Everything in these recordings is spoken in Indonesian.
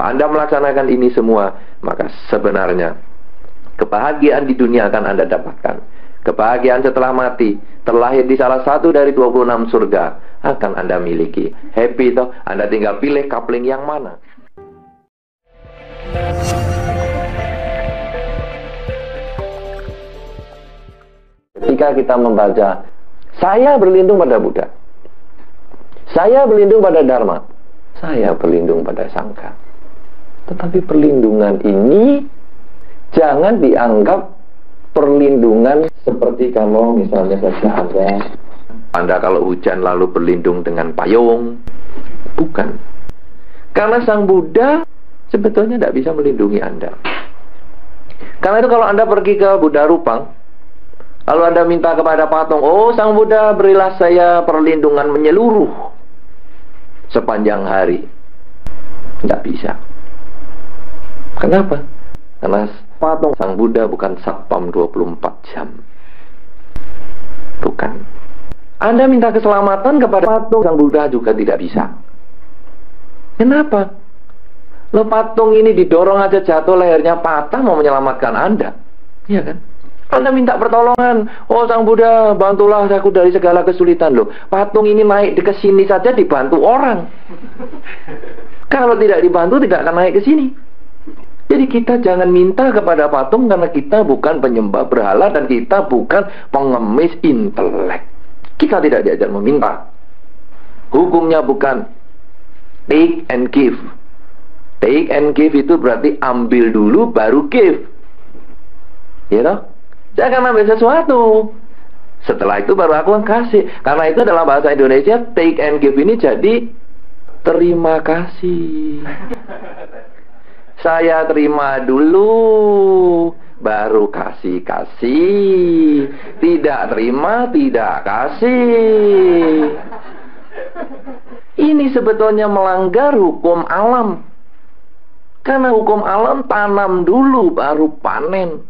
Anda melaksanakan ini semua, maka sebenarnya kebahagiaan di dunia akan Anda dapatkan. Kebahagiaan setelah mati, terlahir di salah satu dari 26 surga, akan Anda miliki. Happy toh, Anda tinggal pilih coupling yang mana. Ketika kita membaca, saya berlindung pada Buddha, saya berlindung pada Dharma, saya berlindung pada Sangha. Tetapi perlindungan ini jangan dianggap perlindungan seperti kalau misalnya saja Anda kalau hujan lalu berlindung dengan payung. Bukan. Karena Sang Buddha sebetulnya tidak bisa melindungi Anda. Karena itu kalau Anda pergi ke Buddha Rupang, lalu Anda minta kepada patung, oh Sang Buddha berilah saya perlindungan menyeluruh sepanjang hari. Tidak bisa. Kenapa? Karena patung Sang Buddha bukan satpam 24 jam. Bukan. Anda minta keselamatan kepada patung Sang Buddha juga tidak bisa. Kenapa? Lo patung ini didorong aja jatuh, lehernya patah, mau menyelamatkan Anda. Iya kan? Anda minta pertolongan, oh Sang Buddha bantulah aku dari segala kesulitan. Loh, patung ini naik ke sini saja dibantu orang. Kalau tidak dibantu tidak akan naik ke sini. Jadi kita jangan minta kepada patung, karena kita bukan penyembah berhala dan kita bukan pengemis intelek. Kita tidak diajar meminta. Hukumnya bukan take and give. Take and give itu berarti ambil dulu baru give. Ya toh? Jangan ambil sesuatu, setelah itu baru aku kasih. Karena itu dalam bahasa Indonesia take and give ini jadi terima kasih. Saya terima dulu baru kasih. Tidak terima tidak kasih. Ini sebetulnya melanggar hukum alam. Karena hukum alam tanam dulu baru panen.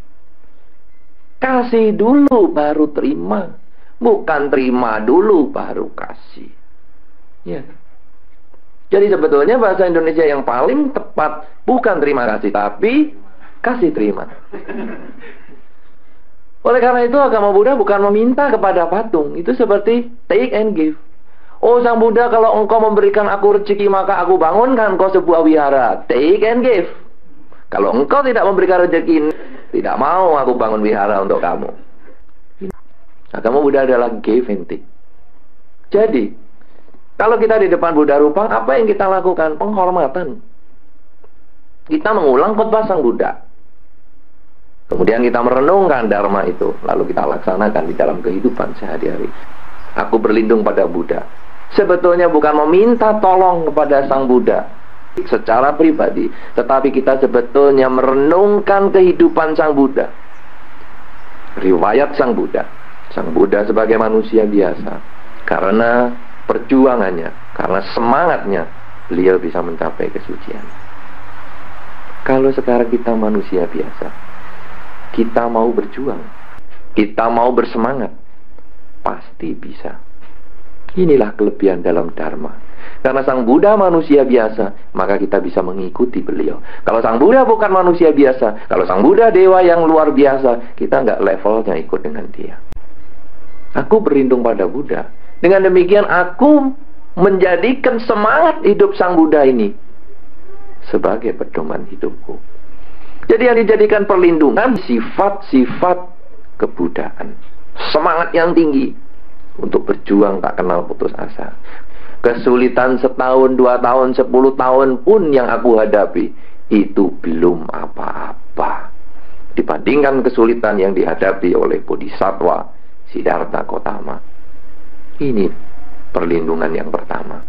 Kasih dulu baru terima, bukan terima dulu baru kasih. Ya. Jadi sebetulnya bahasa Indonesia yang paling tepat bukan terima kasih, tapi kasih terima. Oleh karena itu agama Buddha bukan meminta kepada patung. Itu seperti take and give. Oh Sang Buddha, kalau engkau memberikan aku rezeki maka aku bangunkan kau sebuah wihara. Take and give. Kalau engkau tidak memberikan rezeki, tidak mau aku bangun wihara untuk kamu. Agama Buddha adalah give and take. Jadi kalau kita di depan Buddha Rupang, apa yang kita lakukan? Penghormatan. Kita mengulang khotbah Sang Buddha. Kemudian kita merenungkan Dharma itu, lalu kita laksanakan di dalam kehidupan sehari-hari. Aku berlindung pada Buddha. Sebetulnya bukan meminta tolong kepada Sang Buddha secara pribadi, tetapi kita sebetulnya merenungkan kehidupan Sang Buddha. Riwayat Sang Buddha. Sang Buddha sebagai manusia biasa, karena perjuangannya, karena semangatnya, beliau bisa mencapai kesucian. Kalau sekarang kita manusia biasa, kita mau berjuang, kita mau bersemangat, pasti bisa. Inilah kelebihan dalam Dharma. Karena Sang Buddha manusia biasa, maka kita bisa mengikuti beliau. Kalau Sang Buddha bukan manusia biasa, kalau Sang Buddha dewa yang luar biasa, kita nggak levelnya ikut dengan dia. Aku berlindung pada Buddha. Dengan demikian aku menjadikan semangat hidup Sang Buddha ini sebagai pedoman hidupku. Jadi yang dijadikan perlindungan sifat-sifat kebudaan. Semangat yang tinggi untuk berjuang tak kenal putus asa. Kesulitan setahun, 2 tahun, 10 tahun pun yang aku hadapi, itu belum apa-apa dibandingkan kesulitan yang dihadapi oleh Bodhisattva Siddhartha Gautama. Ini perlindungan yang pertama.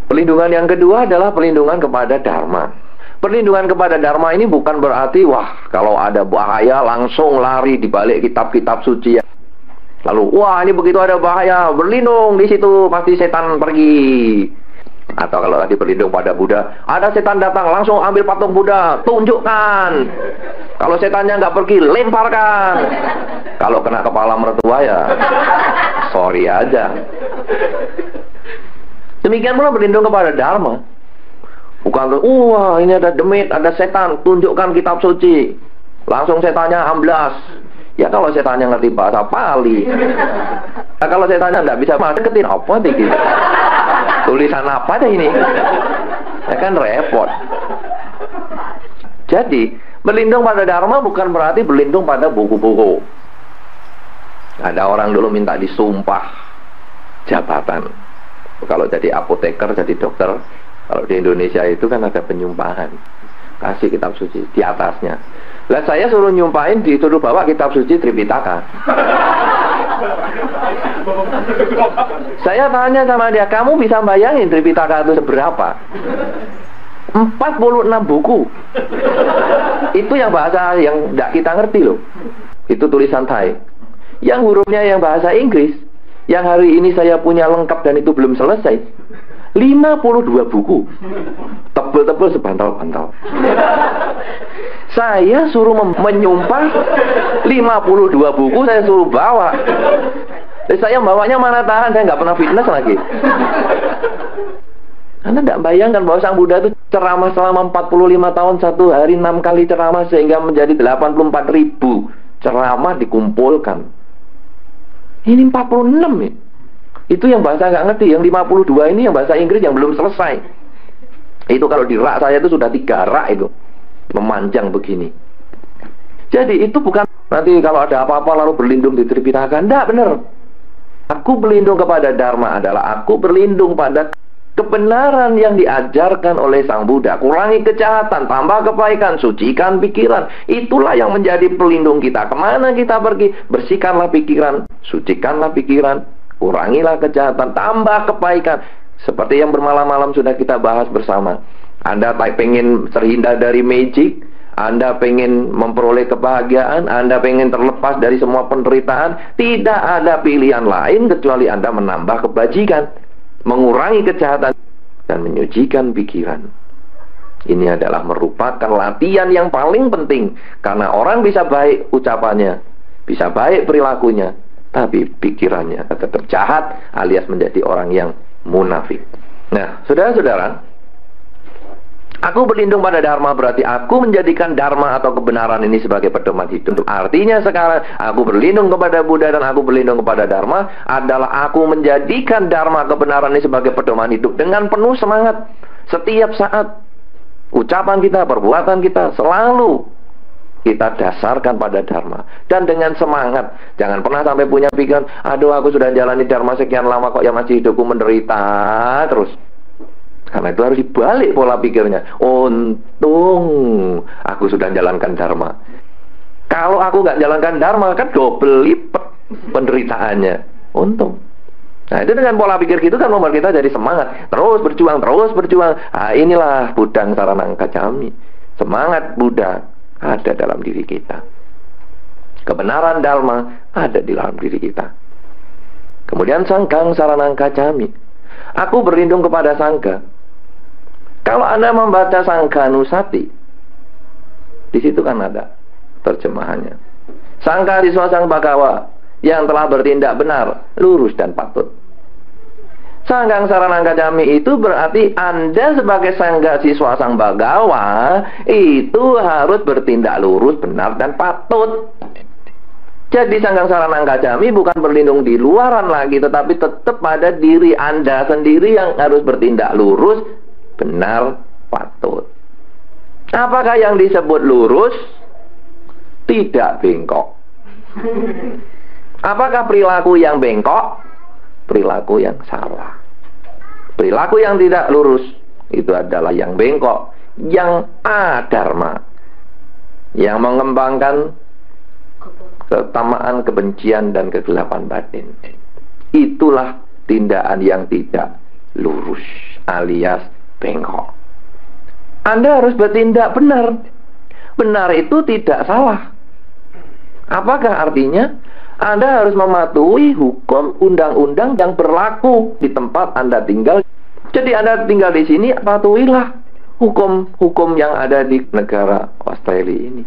Perlindungan yang kedua adalah perlindungan kepada Dharma. Perlindungan kepada Dharma ini bukan berarti wah kalau ada bahaya langsung lari di balik kitab-kitab suci. Lalu wah ini begitu ada bahaya berlindung di situ pasti setan pergi. Atau kalau lagi berlindung pada Buddha, ada setan datang langsung ambil patung Buddha, tunjukkan. Kalau setannya nggak pergi, lemparkan. Kalau kena kepala mertua ya sorry aja. Demikian pula berlindung kepada Dharma. Bukan, wah ini ada demit, ada setan, tunjukkan kitab suci. Langsung setannya amblas. Ya kalau setannya ngerti bahasa Pali. Nah, kalau setannya nggak bisa deketin apa gitu. Tulisan apa deh ini? Ya kan repot. Jadi berlindung pada Dharma bukan berarti berlindung pada buku-buku. Ada orang dulu minta disumpah jabatan. Kalau jadi apoteker, jadi dokter. Kalau di Indonesia itu kan ada penyumpahan. Kasih kitab suci di atasnya. Lah saya suruh nyumpahin, disuruh bawa kitab suci Tripitaka. Saya tanya sama dia, kamu bisa bayangin Tripitaka itu seberapa? 46 buku. Itu yang bahasa yang tidak kita ngerti loh. Itu tulisan Thai. Yang hurufnya yang bahasa Inggris, yang hari ini saya punya lengkap dan itu belum selesai, 52 buku. Tebel-tebel sebantal-bantal. Saya suruh menyumpah 52 buku, saya suruh bawa. Saya bawanya mana tahan, saya nggak pernah fitness lagi. Anda tidak bayangkan bahwa Sang Buddha itu ceramah selama 45 tahun, satu hari 6 kali ceramah, sehingga menjadi 84.000 ceramah dikumpulkan. Ini 46 ya. Itu yang bahasa nggak ngerti. Yang 52 ini yang bahasa Inggris yang belum selesai. Itu kalau di rak saya itu sudah 3 rak itu. Memanjang begini. Jadi itu bukan nanti kalau ada apa-apa lalu berlindung di Tripitaka. Tidak, benar. Aku berlindung kepada Dharma adalah aku berlindung pada kebenaran yang diajarkan oleh Sang Buddha. Kurangi kejahatan, tambah kebaikan, sucikan pikiran. Itulah yang menjadi pelindung kita. Kemana kita pergi? Bersihkanlah pikiran, sucikanlah pikiran, kurangilah kejahatan, tambah kebaikan. Seperti yang bermalam-malam sudah kita bahas bersama. Anda pengen terhindar dari magic, Anda pengen memperoleh kebahagiaan, Anda pengen terlepas dari semua penderitaan. Tidak ada pilihan lain kecuali Anda menambah kebajikan, mengurangi kejahatan, dan menyucikan pikiran. Ini adalah merupakan latihan yang paling penting. Karena orang bisa baik ucapannya, bisa baik perilakunya, tapi pikirannya tetap jahat alias menjadi orang yang munafik. Nah, saudara-saudara, aku berlindung pada Dharma berarti aku menjadikan Dharma atau kebenaran ini sebagai pedoman hidup. Artinya sekarang aku berlindung kepada Buddha dan aku berlindung kepada Dharma adalah aku menjadikan Dharma kebenaran ini sebagai pedoman hidup dengan penuh semangat. Setiap saat ucapan kita, perbuatan kita selalu kita dasarkan pada Dharma. Dan dengan semangat. Jangan pernah sampai punya pikiran, aduh aku sudah jalani Dharma sekian lama kok ya masih hidupku menderita terus. Karena itu harus dibalik pola pikirnya. Untung aku sudah jalankan Dharma. Kalau aku nggak jalankan Dharma kan double lipat penderitaannya. Untung. Nah itu dengan pola pikir gitu kan membuat kita jadi semangat. Terus berjuang, terus berjuang. Nah, inilah Buddhang Saranang Kacami. Semangat Buddha ada dalam diri kita. Kebenaran Dharma ada di dalam diri kita. Kemudian Sangghang Saranang Kacami. Aku berlindung kepada Sangha. Kalau Anda membaca Sangha Nusati, di situ kan ada terjemahannya. Sangha Diswasang Bhagawa, yang telah bertindak benar, lurus dan patut. Sangghang Saranang Kacami itu berarti Anda sebagai Sangha Diswasang Bhagawa itu harus bertindak lurus, benar dan patut. Jadi Sangghang Saranang Kacami bukan berlindung di luaran lagi, tetapi tetap pada diri Anda sendiri yang harus bertindak lurus, benar, patut. Apakah yang disebut lurus? Tidak bengkok. Apakah perilaku yang bengkok? Perilaku yang salah. Perilaku yang tidak lurus itu adalah yang bengkok, yang adharma, yang mengembangkan ketamaan, kebencian, dan kegelapan batin. Itulah tindakan yang tidak lurus alias bengkok. Anda harus bertindak benar. Benar itu tidak salah. Apakah artinya? Anda harus mematuhi hukum undang-undang yang berlaku di tempat Anda tinggal. Jadi Anda tinggal di sini, patuhilah hukum-hukum yang ada di negara Australia ini.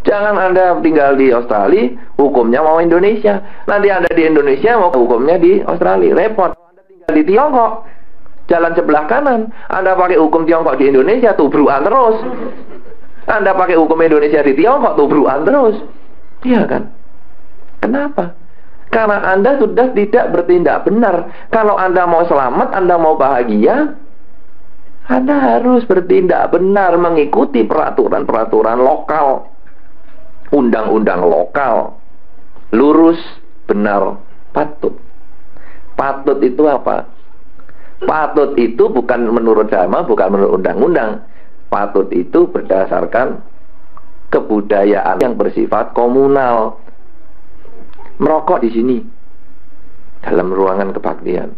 Jangan Anda tinggal di Australia, hukumnya mau Indonesia. Nanti Anda di Indonesia, mau hukumnya di Australia. Repot. Anda tinggal di Tiongkok, jalan sebelah kanan. Anda pakai hukum Tiongkok di Indonesia, tubrukan terus. Anda pakai hukum Indonesia di Tiongkok, tubrukan terus. Iya kan? Kenapa? Karena Anda sudah tidak bertindak benar. Kalau Anda mau selamat, Anda mau bahagia, Anda harus bertindak benar, mengikuti peraturan-peraturan lokal, undang-undang lokal. Lurus, benar, patut. Patut itu apa? Patut itu bukan menurut agama, bukan menurut undang-undang. Patut itu berdasarkan kebudayaan yang bersifat komunal. Merokok di sini dalam ruangan kebaktian.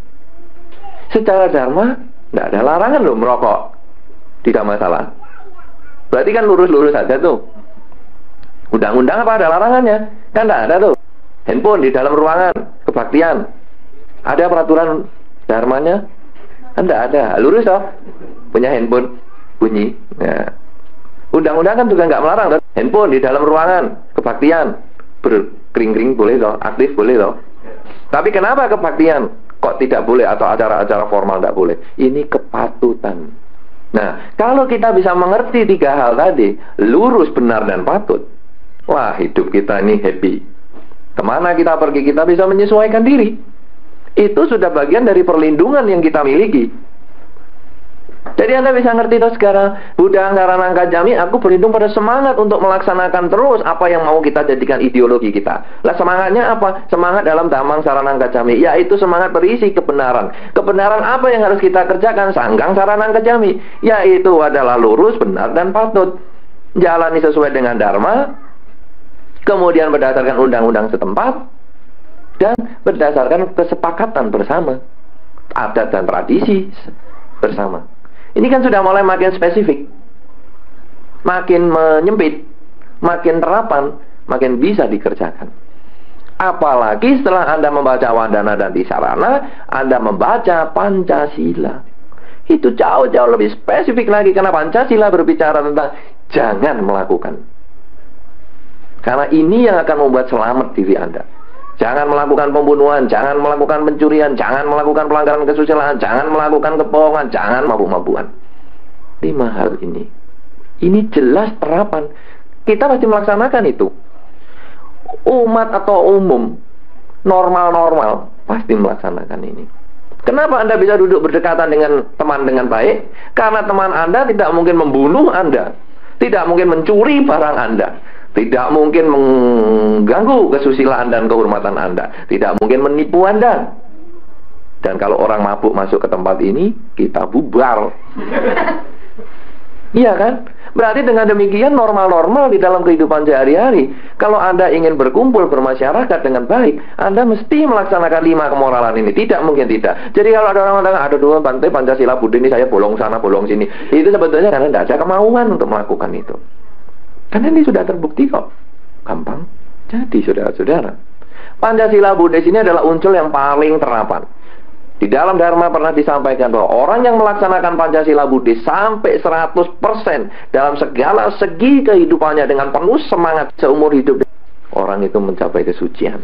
Secara dharma tidak ada larangan loh merokok, tidak masalah. Berarti kan lurus-lurus saja tuh. Undang-undang apa ada larangannya? Kan tidak ada tuh. Handphone di dalam ruangan kebaktian, ada peraturan dharmanya? Tidak ada. Lurus toh. Punya handphone bunyi. Ya. Undang-undang kan juga nggak melarang toh. Handphone di dalam ruangan kebaktian berkering-kering boleh toh, aktif boleh toh. Tapi kenapa kebaktian kok tidak boleh atau acara-acara formal tidak boleh? Ini kepatutan. Nah, kalau kita bisa mengerti tiga hal tadi, lurus, benar, dan patut, wah, hidup kita ini happy. Kemana kita pergi, kita bisa menyesuaikan diri. Itu sudah bagian dari perlindungan yang kita miliki. Jadi Anda bisa ngerti tuh sekarang, Buddha Saranangka Jami, aku berlindung pada semangat untuk melaksanakan terus apa yang mau kita jadikan ideologi kita. Lah semangatnya apa? Semangat dalam Dhammang Saranangka Jami, yaitu semangat berisi kebenaran. Kebenaran apa yang harus kita kerjakan? Sanggang Saranangka Jami, yaitu adalah lurus, benar, dan patut. Jalani sesuai dengan dharma, kemudian berdasarkan undang-undang setempat, dan berdasarkan kesepakatan bersama, adat dan tradisi bersama. Ini kan sudah mulai makin spesifik, makin menyempit, makin terapan, makin bisa dikerjakan. Apalagi setelah Anda membaca Wadana dan Tisarana, Anda membaca Pancasila. Itu jauh-jauh lebih spesifik lagi, karena Pancasila berbicara tentang jangan melakukan. Karena ini yang akan membuat selamat diri Anda. Jangan melakukan pembunuhan, jangan melakukan pencurian, jangan melakukan pelanggaran kesusilaan, jangan melakukan kebohongan, jangan mabuk-mabukan. 5 hal ini. Ini jelas terapan. Kita pasti melaksanakan itu. Umat atau umum, normal-normal, pasti melaksanakan ini. Kenapa Anda bisa duduk berdekatan dengan teman dengan baik? Karena teman Anda tidak mungkin membunuh Anda, tidak mungkin mencuri barang Anda, tidak mungkin mengganggu kesusilaan dan kehormatan Anda, tidak mungkin menipu Anda. Dan kalau orang mabuk masuk ke tempat ini, kita bubar. Iya kan? Berarti dengan demikian normal-normal di dalam kehidupan sehari-hari. Kalau Anda ingin berkumpul, bermasyarakat dengan baik, Anda mesti melaksanakan 5 kemoralan ini. Tidak mungkin tidak. Jadi kalau ada orang mengatakan, ada dua bantai Pancasila Buddha ini, saya bolong sana, bolong sini, itu sebetulnya karena tidak ada kemauan untuk melakukan itu. Karena ini sudah terbukti kok. Gampang. Jadi saudara-saudara, Pancasila Buddhis ini adalah unsur yang paling terapan. Di dalam Dharma pernah disampaikan bahwa orang yang melaksanakan Pancasila Buddhis sampai 100% dalam segala segi kehidupannya dengan penuh semangat seumur hidup, orang itu mencapai kesucian.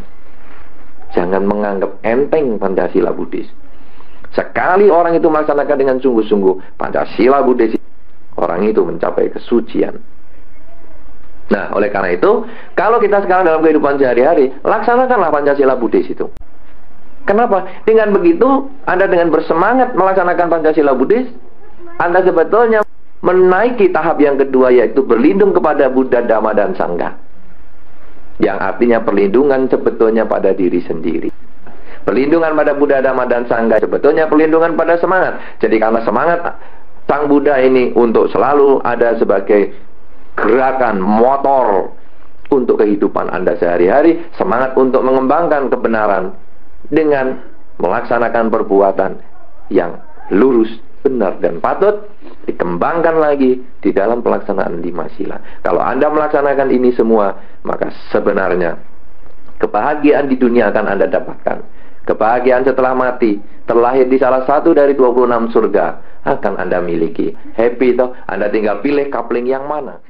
Jangan menganggap enteng Pancasila Buddhis. Sekali orang itu melaksanakan dengan sungguh-sungguh Pancasila Buddhis, orang itu mencapai kesucian. Nah, oleh karena itu, kalau kita sekarang dalam kehidupan sehari-hari, laksanakanlah Pancasila Buddhis itu. Kenapa? Dengan begitu, Anda dengan bersemangat melaksanakan Pancasila Buddhis, Anda sebetulnya menaiki tahap yang kedua, yaitu berlindung kepada Buddha, Dhamma, dan Sangha. Yang artinya perlindungan sebetulnya pada diri sendiri. Perlindungan pada Buddha, Dhamma, dan Sangha sebetulnya perlindungan pada semangat. Jadi karena semangat Sang Buddha ini untuk selalu ada sebagai gerakan motor untuk kehidupan Anda sehari-hari, semangat untuk mengembangkan kebenaran dengan melaksanakan perbuatan yang lurus, benar, dan patut, dikembangkan lagi di dalam pelaksanaan 5 sila. Kalau Anda melaksanakan ini semua, maka sebenarnya kebahagiaan di dunia akan Anda dapatkan. Kebahagiaan setelah mati, terlahir di salah satu dari 26 surga, akan Anda miliki. Happy toh? Anda tinggal pilih coupling yang mana.